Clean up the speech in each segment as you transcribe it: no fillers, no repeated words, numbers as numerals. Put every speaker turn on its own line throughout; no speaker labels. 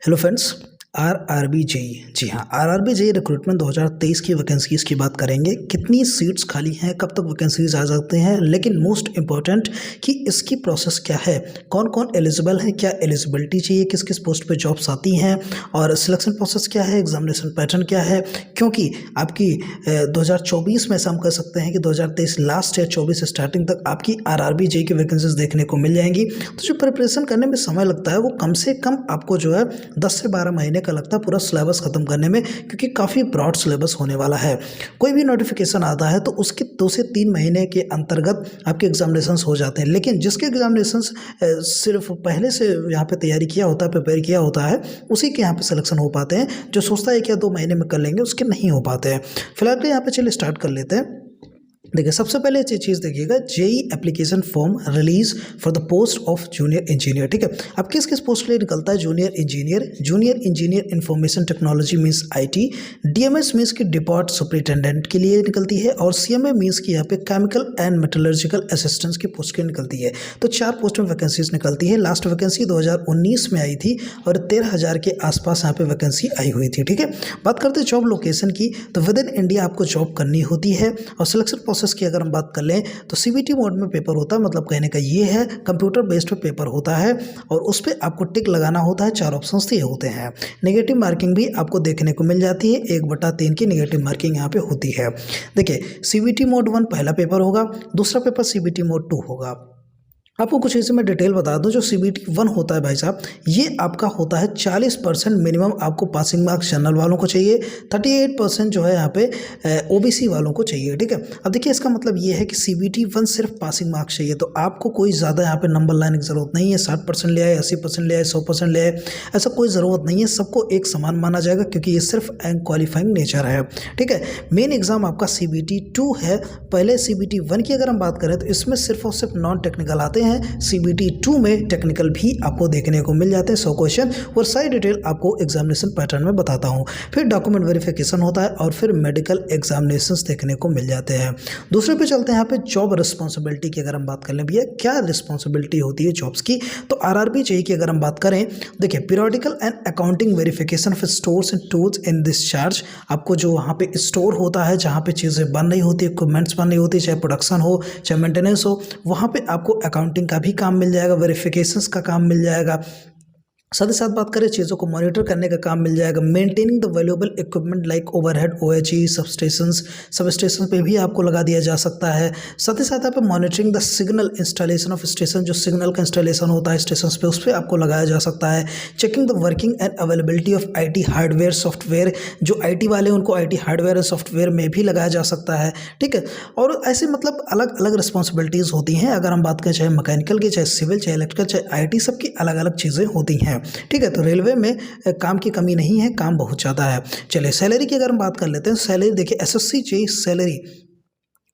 Hello friends. RRB JE, जी हाँ, RRB JE recruitment 2023 की vacancies की बात करेंगे। कितनी सीट्स खाली हैं, कब तक वैकेंसीज आ सकते हैं, लेकिन मोस्ट इम्पॉर्टेंट कि इसकी प्रोसेस क्या है, कौन कौन एलिजिबल है, क्या एलिजिबिलिटी चाहिए, किस किस पोस्ट पे जॉब्स आती हैं और सिलेक्शन प्रोसेस क्या है, एग्जामिनेशन पैटर्न क्या है। क्योंकि आपकी 2024 में ऐसा हम कर सकते हैं कि 2023 लास्ट या 24 स्टार्टिंग तक आपकी आरआरबी जेई की वैकेंसीज देखने को मिल जाएंगी। तो जो प्रिपरेशन करने में समय लगता है वो कम से कम आपको जो है 10 से 12 महीने का लगता है पूरा सिलेबस खत्म करने में, क्योंकि काफ़ी ब्रॉड सिलेबस होने वाला है। कोई भी नोटिफिकेशन आता है तो उसके 2 से 3 महीने के अंतर्गत आपके एग्जामिनेशंस हो जाते हैं, लेकिन जिसके एग्जामिनेशंस सिर्फ पहले से यहाँ पे तैयारी किया होता है, प्रिपेयर किया होता है, उसी के यहाँ पे सिलेक्शन हो पाते हैं। जो सोचता है कि 2 महीने में कर लेंगे, उसके नहीं हो पाते हैं। फिलहाल यहाँ पे चलिए स्टार्ट कर लेते हैं। देखिए, सबसे पहले ये चीज़ देखिएगा, JE application form release for the post of junior engineer. ठीक है, अब किस किस पोस्ट के लिए निकलता है? Junior engineer information technology means IT, DMs means की डिपार्ट सुपरिटेंडेंट के लिए निकलती है, और सीएमए मीन्स की यहाँ पे केमिकल एंड मेटलर्जिकल असिस्टेंट्स की पोस्ट के लिए निकलती है। तो 4 पोस्ट में वैकेंसीज निकलती है। लास्ट वैकेंसी 2019 में आई थी और 13,000 के आसपास यहाँ पे वैकेंसी आई हुई थी। ठीक है, बात करते हैं जॉब लोकेशन की, तो विद इन इंडिया आपको जॉब करनी होती है। और सिलेक्शन प्रोसेस की अगर हम बात कर लें तो सीबीटी मोड में पेपर होता है, मतलब कहने का ये है कंप्यूटर बेस्ड पे पेपर होता है और उस पर आपको टिक लगाना होता है। 4 ऑप्शंस दिए होते हैं। नेगेटिव मार्किंग भी आपको देखने को मिल जाती है, 1/3 की नेगेटिव मार्किंग यहाँ पे होती है। देखिए, सीबीटी मोड 1 पहला पेपर होगा, दूसरा पेपर सीबीटी मोड 2 होगा। आपको कुछ ऐसे में डिटेल बता दूं, जो सीबीटी 1 होता है भाई साहब, ये आपका होता है 40% मिनिमम आपको पासिंग मार्क्स जनरल वालों को चाहिए, 38% जो है यहाँ पे ओबीसी वालों को चाहिए। ठीक है, अब देखिए इसका मतलब ये है कि सीबीटी 1 सिर्फ पासिंग मार्क्स चाहिए, तो आपको कोई ज़्यादा यहाँ पे नंबर लाने की ज़रूरत नहीं है। 60% ले आए, 80% ले आए, 100% ले आए, ऐसा कोई ज़रूरत नहीं है। सबको एक समान माना जाएगा, क्योंकि ये सिर्फ क्वालिफाइंग नेचर है। ठीक है, मेन एग्जाम आपका सीबीटी 2 है। पहले सीबीटी 1 की अगर हम बात करें तो इसमें सिर्फ और सिर्फ नॉन टेक्निकल आते हैं। सीबीटी 2 में टेक्निकल भी आपको देखने को मिल जाते हैं, 100 क्वेश्चन, और सारी डिटेल आपको एग्जामिनेशन पैटर्न में बताता हूं। फिर डॉक्यूमेंट वेरिफिकेशन होता है और फिर मेडिकल एग्जामिनेशंस देखने को मिल जाते हैं। दूसरे पे चलते हैं, यहाँ पे जॉब रिस्पॉन्सिबिलिटी की अगर हम बात कर लें, भैया क्या रिस्पॉन्सिबिलिटी होती है जॉब्स की, तो आरआरबी जेई की अगर हम बात करें, देखिए periodical and accounting verification for stores and tools in discharge. आपको जो वहाँ पे स्टोर होता है, जहाँ पे चीज़ें बन रही होती है, इक्विपमेंट्स बन रही होती है, चाहे प्रोडक्शन हो चाहे मेंटेनेंस हो, वहाँ पे आपको अकाउंटिंग का भी काम मिल जाएगा, वेरिफिकेशंस का काम मिल जाएगा। साथ ही साथ बात करें, चीज़ों को मॉनिटर करने का काम मिल जाएगा। Maintaining the valuable equipment like overhead, OHE, substation पे भी आपको लगा दिया जा सकता है। साथ ही साथ आप monitoring the signal installation of station, जो सिग्नल का इंस्टॉलेशन होता है स्टेशन पे, उस पर आपको लगाया जा सकता है। Checking the working and availability of IT hardware software, जो आईटी वाले उनको आईटी हार्डवेयर और सॉफ्टवेयर में भी लगाया जा सकता है। ठीक है, और ऐसे मतलब अलग अलग रिस्पॉन्सिबिलिटीज़ होती हैं। अगर हम बात करें चाहे मैकेनिकल की, चाहे सिविल, चाहे इलेक्ट्रिकल, चाहे आईटी, सबकी अलग अलग चीज़ें होती हैं। ठीक है, तो रेलवे में काम की कमी नहीं है, काम बहुत ज़्यादा है। चलिए सैलरी की अगर हम बात कर लेते हैं, सैलरी देखिए, एसएससी जेई सैलरी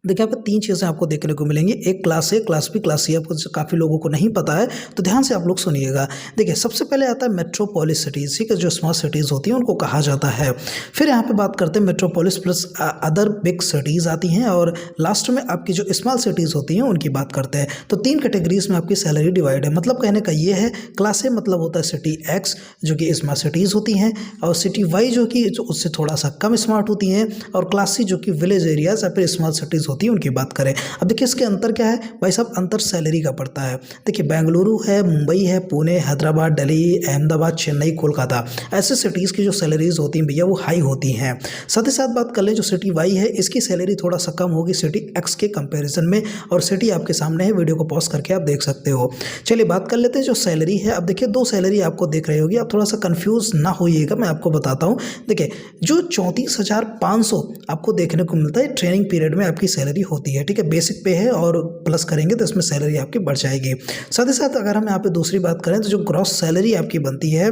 देखिए यहाँ पर 3 चीज़ें आपको देखने को मिलेंगी। एक class A, class B, class C. आपको काफ़ी लोगों को नहीं पता है, तो ध्यान से आप लोग सुनिएगा। देखिए, सबसे पहले आता है मेट्रोपोलिस सिटीज़। ठीक है, जो स्मॉल सिटीज़ होती हैं उनको कहा जाता है। फिर यहाँ पे बात करते हैं metropolis plus other big cities आती हैं, और लास्ट में आपकी जो स्मॉल सिटीज़ होती हैं उनकी बात करते हैं। तो 3 कैटेगरीज में आपकी सैलरी डिवाइड है। मतलब कहने का ये है, क्लास ए मतलब होता है सिटी एक्स, जो कि स्मॉल सिटीज़ होती हैं, और सिटी वाई जो कि उससे थोड़ा सा कम स्मार्ट होती हैं, और क्लास सी जो कि विलेज एरियाज या फिर स्मॉल सिटीज़ होती है उनकी बात करें। अब देखिए इसके अंतर क्या है भाई साहब, अंतर सैलरी का पड़ता है। देखिए, बेंगलुरु है, मुंबई है, पुणे, हैदराबाद, दिल्ली, अहमदाबाद, चेन्नई, कोलकाता, ऐसे सिटीज़ की जो सैलरीज होती हैं भैया वो हाई होती हैं। साथ ही साथ बात कर लें, जो सिटी वाई है इसकी सैलरी थोड़ा सा कम होगी सिटी एक्स के कंपेरिजन में, और सिटी आपके सामने है, वीडियो को पॉज करके आप देख सकते हो। चलिए बात कर लेते हैं जो सैलरी है। अब देखिए 2 सैलरी आपको देख रही होगी, आप थोड़ा सा कंफ्यूज ना होइएगा, मैं आपको बताता हूँ। देखिए, जो 34,500 आपको देखने को मिलता है ट्रेनिंग पीरियड में आपकी सैलरी होती है। ठीक है, बेसिक पे है, और प्लस करेंगे तो इसमें सैलरी आपकी बढ़ जाएगी। साथ ही साथ अगर हम यहाँ पे दूसरी बात करें, तो जो ग्रॉस सैलरी आपकी बनती है,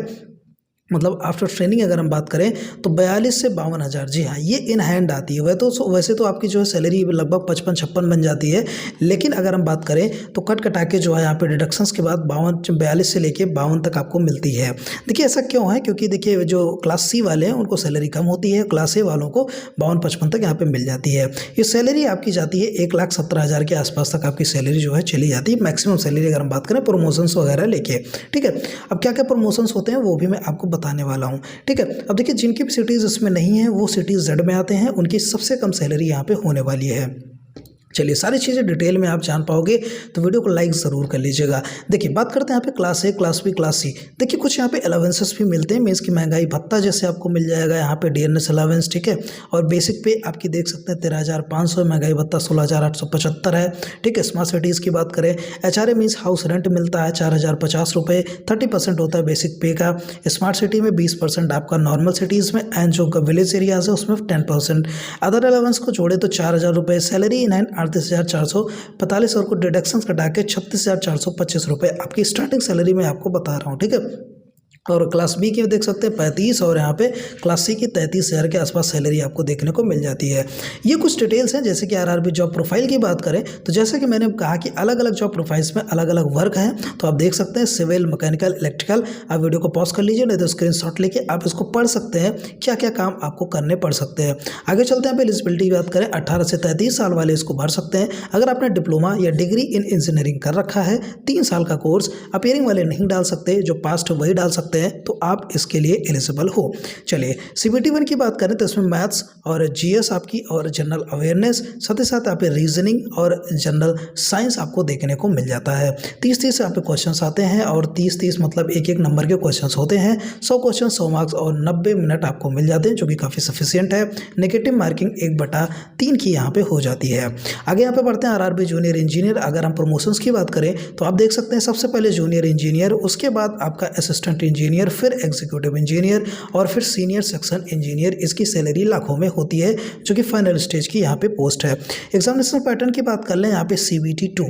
मतलब आफ्टर ट्रेनिंग अगर हम बात करें, तो 42 से 52,000, जी हाँ, ये इन हैंड आती है। वैसे तो आपकी जो है सैलरी लगभग 55-56 बन जाती है, लेकिन अगर हम बात करें तो कट कटा के जो है यहाँ पे डिडक्शंस के बाद 42 से लेके 52 तक आपको मिलती है। देखिए ऐसा क्यों है, क्योंकि देखिए जो क्लास सी वाले हैं उनको सैलरी कम होती है, क्लास ए वालों को 52-55 तक यहाँ पे मिल जाती है। ये सैलरी आपकी जाती है 1,17,000 के आसपास तक आपकी सैलरी जो है चली जाती है, मैक्सिमम सैलरी अगर हम बात करें प्रमोशंस वगैरह लेके। ठीक है, अब क्या क्या प्रमोशंस होते हैं वो भी मैं आपको बताने वाला हूँ। ठीक है, अब देखिए जिनकी भी सिटीज़ इसमें नहीं है वो सिटीज़ जेड में आते हैं, उनकी सबसे कम सैलरी यहाँ पे होने वाली है। चलिए सारी चीज़ें डिटेल में आप जान पाओगे तो वीडियो को लाइक ज़रूर कर लीजिएगा। देखिए बात करते हैं यहाँ पे class A, class B, class C. देखिए कुछ यहाँ पे अलावेंसेस भी मिलते हैं, मीन्स की महंगाई भत्ता जैसे आपको मिल जाएगा यहाँ पे डीएनएस अलावेंस। ठीक है, और बेसिक पे आपकी देख सकते हैं 13,500, महंगाई भत्ता 16,875 है। ठीक है, स्मार्ट सिटीज़ की बात करें, HRA मीन्स हाउस रेंट मिलता है 4,050 रुपये, 30% होता है बेसिक पे का। स्मार्ट सिटी में 20% आपका नॉर्मल सिटीज़ में, एंड जो विलेज एरियाज है उसमें 10%। अदर अलावेंस को जोड़े तो 4,000 रुपये, सैलरी इन हैंड 38,445 और कुछ डिडक्शन कटा के 36,425 रुपये आपकी स्टार्टिंग सैलरी में आपको बता रहा हूँ। ठीक है, और क्लास बी की देख सकते हैं 35 और यहाँ पे क्लास सी की 33,000 के आसपास सैलरी आपको देखने को मिल जाती है। ये कुछ डिटेल्स हैं। जैसे कि आरआरबी जॉब प्रोफाइल की बात करें तो जैसे कि मैंने कहा कि अलग अलग जॉब प्रोफाइल्स में अलग अलग वर्क हैं, तो आप देख सकते हैं सिविल, मैकेनिकल, इलेक्ट्रिकल। आप वीडियो को पॉज कर लीजिए, नहीं तो स्क्रीनशॉट लेके आप इसको पढ़ सकते हैं क्या क्या काम आपको करने पड़ सकते हैं। आगे चलते हैं। एलिजिबिलिटी की बात करें, 18 से 33 साल वाले इसको भर सकते हैं। अगर आपने डिप्लोमा या डिग्री इन इंजीनियरिंग कर रखा है, 3 साल का कोर्स, अपियरिंग वाले नहीं डाल सकते, जो पास्ट वही डाल सकते हैं, तो आप इसके लिए एलिजिबल हो। चलिए CBT 1 की बात करें तो इसमें मैथ्स और जीएस आपकी और जनरल अवेयरनेस, साथ ही साथ आप रीजनिंग और जनरल साइंस आपको देखने को मिल जाता है। 30-30 आप क्वेश्चंस आते हैं और 30-30 मतलब एक एक नंबर के क्वेश्चंस होते हैं। 100 क्वेश्चन 100 मार्क्स और 90 मिनट आपको मिल जाते हैं, जो कि काफ़ी सफिशियंट है। नेगेटिव मार्किंग 1/3 की यहाँ पे हो जाती है। आगे यहाँ पे बढ़ते हैं आरआरबी जूनियर इंजीनियर। अगर हम प्रमोशंस की बात करें तो आप देख सकते हैं सबसे पहले जूनियर इंजीनियर, उसके बाद आपका असिस्टेंट इंजीनियर, फिर एग्जीक्यूटिव इंजीनियर और फिर सीनियर सेक्शन इंजीनियर। इसकी सैलरी लाखों में होती है, जो कि फाइनल स्टेज की यहाँ पे पोस्ट है। एग्जामिनेशन पैटर्न की बात कर लें यहाँ पे CBT 2।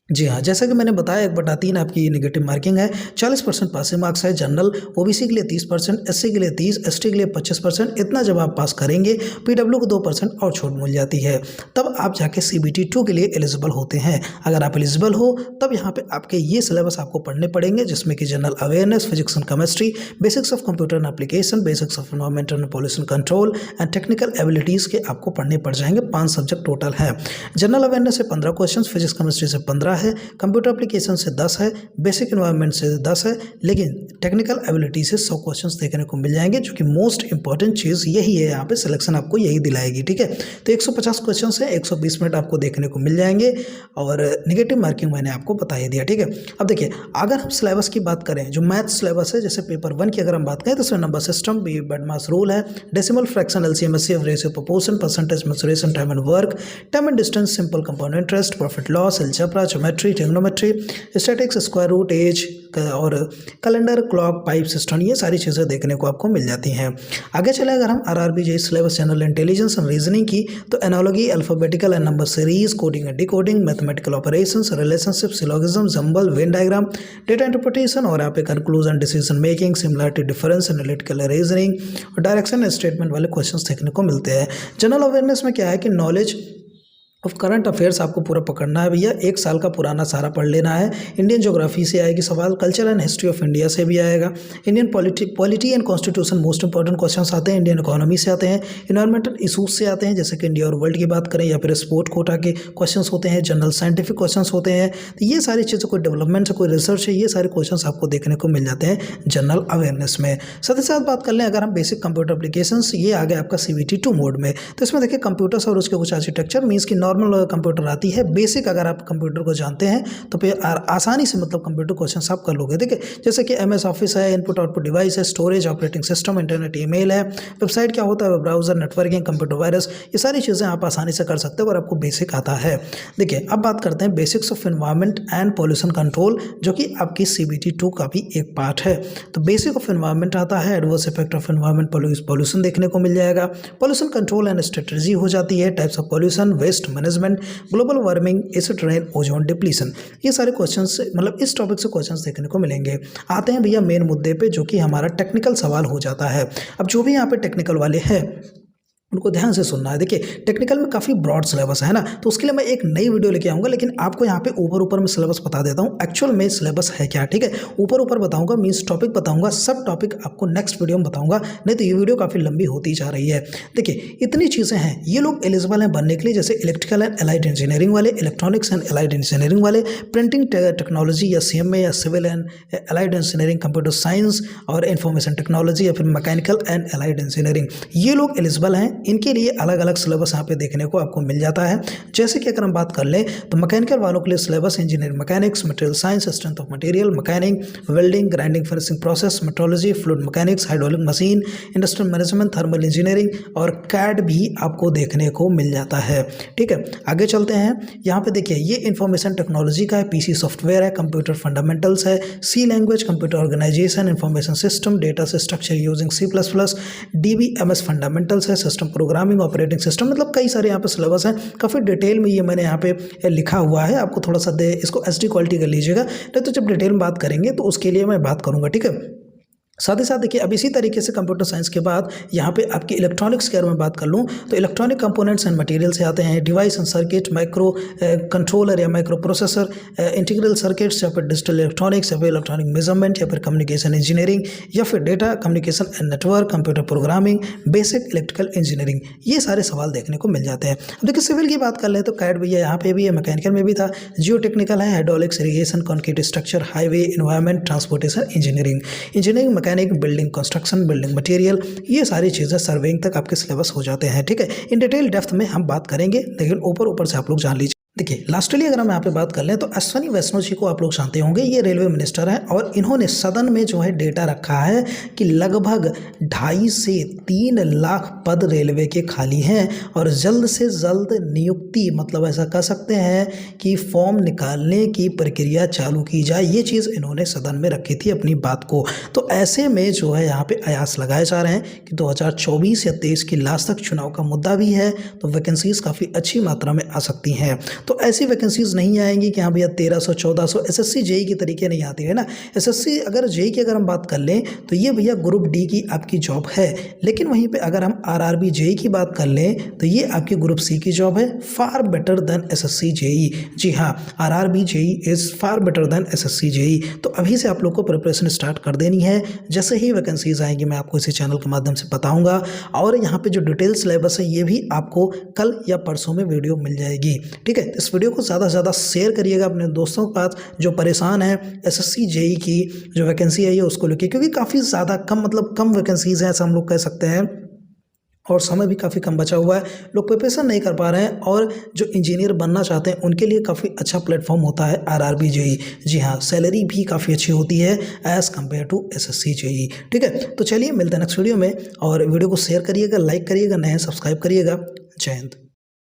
जी हाँ, जैसा कि मैंने बताया 1/3 आपकी नेगेटिव मार्किंग है, 40% पासिंग मार्क्स है। जनरल OBC के लिए 30%, SC के लिए 30%, ST के लिए 25%। इतना जब आप पास करेंगे PW को 2% और छूट मिल जाती है, तब आप जाके CBT 2 के लिए एलिजिबल होते हैं। अगर आप एलिजिबल हो तब यहाँ पे आपके ये सिलेबस आपको पढ़ने पड़ेंगे, जिसमें कि general awareness, physics and chemistry, basics of computer and application, basics of environmental and pollution control and technical abilities के आपको पढ़ने पड़ जाएंगे। 5 सब्जेक्ट टोटल है। जनरल अवेयरनेस से 15 क्वेश्चन, फिजिक्स केमिस्ट्री से 15 है, कंप्यूटर एप्लीकेशन से 10 है, बेसिक एनवायरनमेंट से 10 है, लेकिन टेक्निकल एबिलिटी से 100 क्वेश्चंस देखने को मिल जाएंगे, जो कि मोस्ट इंपॉर्टेंट चीज़ यही है। यहाँ पे सिलेक्शन आपको यही दिलाएगी। ठीक है, तो 150 क्वेश्चंस है, 120 मिनट आपको देखने को मिल जाएंगे और नेगेटिव मार्किंग मैंने आपको बता ही दिया। ठीक है, अब देखिए अगर हम सिलेबस की बात करें, जो मैथ सिलेबस है, जैसे पेपर 1 की अगर हम बात करें तो उसमें नंबर सिस्टम, बेडमास रूल है, decimal fraction, LCM, HCF, ratio, proportion, percentage, mensuration, time and work, time and distance, simple compound interest, profit loss, algebra, geometry, trigonometry, statics, square root, age और calendar, clock, pipe system, ये सारी चीज़ें देखने को आपको मिल जाती हैं। आगे चले अगर हम RRB J syllabus general intelligence and reasoning की, तो analogy, alphabetical and number series, coding and decoding, mathematical operations, relationship, syllogism, jumble, Venn diagram, data interpretation और यहाँ पे conclusion, decision making, similarity, difference, analytical reasoning और direction statement वाले questions देखने को मिलते हैं। जनरल अवेयरनेस में क्या है कि नॉलेज ऑफ करंट अफेयर्स आपको पूरा पकड़ना है भैया, 1 साल का पुराना सारा पढ़ लेना है। इंडियन ज्योग्राफी से आएगी सवाल, culture and history of India से भी आएगा, Indian polity and constitution most important questions आते हैं, इंडियन इकोनॉमी से आते हैं, इन्वायरमेंटल इशूज से आते हैं, जैसे कि इंडिया और वर्ल्ड की बात करें, या फिर स्पोर्ट कोटा के क्वेश्चंस होते हैं, जनरल साइंटिफिक क्वेश्चंस होते हैं। तो ये सारी चीज़ें, कोई डेवलपमेंट है, कोई रिसर्च है, ये सारे क्वेश्चन आपको देखने को मिल जाते हैं जनरल अवेयरनेस में। साथ ही साथ बात कर लें अगर हम बेसिक कंप्यूटर एप्लीकेशन, ये आ गया आपका CBT 2 मोड में। तो इसमें देखिए कंप्यूटर्स और उसके कुछ आर्किटेक्चर, मीन्स की नॉर्मल कंप्यूटर आती है, बेसिक अगर आप कंप्यूटर को जानते हैं तो फिर आसानी से मतलब कंप्यूटर क्वेश्चन आप कर लोगे। ठीक है, जैसे कि MS ऑफिस है, इनपुट आउटपुट डिवाइस है, storage, operating system, internet, email है, वेबसाइट क्या होता है, web browser, networking, computer virus, ये सारी चीज़ें आप आसानी से कर सकते हो और आपको बेसिक आता है। देखिए अब बात करते हैं basics of environment and pollution control, जो कि आपकी CBT 2 का भी एक पार्ट है। तो बेसिक ऑफ एनवायरनमेंट आता है, adverse effect of environment, pollution देखने को मिल जाएगा, पॉल्यूशन कंट्रोल एंड स्ट्रेटजी हो जाती है, types of pollution, waste management, global warming, acid rain, ozone depletion, ये सारे क्वेश्चंस मतलब इस टॉपिक से क्वेश्चंस देखने को मिलेंगे। आते हैं भैया मेन मुद्दे पे, जो कि हमारा टेक्निकल सवाल हो जाता है। अब जो भी यहाँ पे टेक्निकल वाले हैं उनको ध्यान से सुनना है। देखिए टेक्निकल में काफ़ी ब्रॉड सिलेबस है ना, तो उसके लिए मैं एक नई वीडियो लेके आऊँगा, लेकिन आपको यहाँ पे ऊपर ऊपर में सिलेबस बता देता हूँ एक्चुअल में सिलेबस है क्या। ठीक है, ऊपर ऊपर बताऊँगा, मीन्स टॉपिक बताऊँगा, सब टॉपिक आपको नेक्स्ट वीडियो में बताऊँगा, नहीं तो ये वीडियो काफ़ी लंबी होती जा रही है। देखिए इतनी चीज़ें हैं, ये लोग एलिजिबल हैं बनने के लिए, जैसे इलेक्ट्रिकल एंड एलाइड इंजीनियरिंग वाले, इलेक्ट्रॉनिक्स एंड एलाइड इंजीनियरिंग वाले, प्रिंटिंग टेक्नोलॉजी या CMA या civil and allied engineering, computer science और इंफॉर्मेशन टेक्नोलॉजी या फिर मैकेनिकल एंड एलाइड इंजीनियरिंग, ये लोग एलिजिबल हैं। इनके लिए अलग अलग सिलेबस यहाँ पे देखने को आपको मिल जाता है। जैसे कि अगर हम बात कर लें तो मैकेनिकल वालों के लिए syllabus engineering mechanics, material science, strength of material, mechanic, welding, grinding, finishing process, metrology, fluid mechanics, hydraulic machine, industrial management, thermal engineering और कैड भी आपको देखने को मिल जाता है। ठीक है, आगे चलते हैं। यहाँ पे देखिए ये इंफॉर्मेशन टेक्नोलॉजी का है, PC सॉफ्टवेयर है, कंप्यूटर फंडामेंटल्स है, C language, computer organisation, information system, data structure using C++, DBMS fundamentals है, सिस्टम प्रोग्रामिंग, ऑपरेटिंग सिस्टम, मतलब कई सारे यहाँ पे सिलेबस हैं। काफ़ी डिटेल में ये मैंने यहाँ पे लिखा हुआ है, आपको थोड़ा सा इसको HD क्वालिटी कर लीजिएगा, नहीं तो जब डिटेल में बात करेंगे तो उसके लिए मैं बात करूँगा। ठीक है, साथ ही साथ देखिए अब इसी तरीके से कंप्यूटर साइंस के बाद यहाँ पे आपकी इलेक्ट्रॉनिक्स के बारे में बात कर लूँ तो इलेक्ट्रॉनिक कंपोनेंट्स एंड मटेरियल से आते हैं, device and circuit, micro controller या माइक्रो प्रोसेसर, इंटीग्रल सर्किट्स या फिर डिजिटल इलेक्ट्रॉनिक्स या फिर इलेक्ट्रॉनिक मेजरमेंट या फिर कम्युनिकेशन इंजीनियरिंग या फिर data communication and network, computer programming, basic electrical engineering, ये सारे सवाल देखने को मिल जाते हैं। अब देखिए सिविल की बात कर लें तो कैड भी है, यहाँ पे भी है, मैकेनिकल में भी था, जियो टेक्निकल है, hydraulics, irrigation, concrete structure, highway, environment, transportation engineering, mechanic, building construction, building material, ये सारी चीज़ें सर्वेइंग तक आपके सिलेबस हो जाते हैं। ठीक है, इन डिटेल डेप्थ में हम बात करेंगे, लेकिन ऊपर ऊपर से आप लोग जान लीजिए। देखिए लास्टली अगर हम यहाँ पे बात कर लें तो अश्विनी वैष्णव जी को आप लोग जानते होंगे, ये रेलवे मिनिस्टर हैं और इन्होंने सदन में जो है डेटा रखा है कि लगभग 2.5 से 3 लाख पद रेलवे के खाली हैं और जल्द से जल्द नियुक्ति, मतलब ऐसा कह सकते हैं कि फॉर्म निकालने की प्रक्रिया चालू की जाए, ये चीज़ इन्होंने सदन में रखी थी अपनी बात को। तो ऐसे में जो है यहाँ पे आयास लगाए जा रहे हैं कि 2024 या 23 की लास्ट तक चुनाव का मुद्दा भी है, तो वैकेंसीज काफ़ी अच्छी मात्रा में आ सकती हैं। तो ऐसी वैकेंसीज नहीं आएंगी कि हाँ भैया 1300 1400 SSC JEE की तरीके नहीं आती है ना। SSC अगर JEE की अगर हम बात कर लें तो ये भैया ग्रुप D की आपकी जॉब है, लेकिन वहीं पे अगर हम RRB JEE की बात कर लें तो ये आपकी ग्रुप C की जॉब है, far better than SSC JEE। जी हाँ, RRB JEE is far better than SSC JEE। तो अभी से आप लोग को प्रिपरेशन स्टार्ट कर देनी है, जैसे ही वैकेंसीज आएंगी मैं आपको इसी चैनल के माध्यम से बताऊँगा और यहाँ पर जो डिटेल सिलेबस है ये भी आपको कल या परसों में वीडियो मिल जाएगी। ठीक है, इस वीडियो को ज़्यादा से ज़्यादा शेयर करिएगा अपने दोस्तों के पास जो परेशान है SSC JEE की जो वैकेंसी है ये उसको लेके, क्योंकि काफ़ी ज़्यादा कम, मतलब कम वैकेंसीज़ हैं ऐसा हम लोग कह सकते हैं और समय भी काफ़ी कम बचा हुआ है, लोग प्रिपरेशन नहीं कर पा रहे हैं और जो इंजीनियर बनना चाहते हैं उनके लिए काफ़ी अच्छा प्लेटफॉर्म होता है RRB JEE। जी हाँ, सैलरी भी काफ़ी अच्छी होती है as compared to SSC JEE। ठीक है, तो चलिए मिलते हैं नेक्स्ट वीडियो में और वीडियो को शेयर करिएगा, लाइक करिएगा, नए सब्सक्राइब करिएगा। जय हिंद।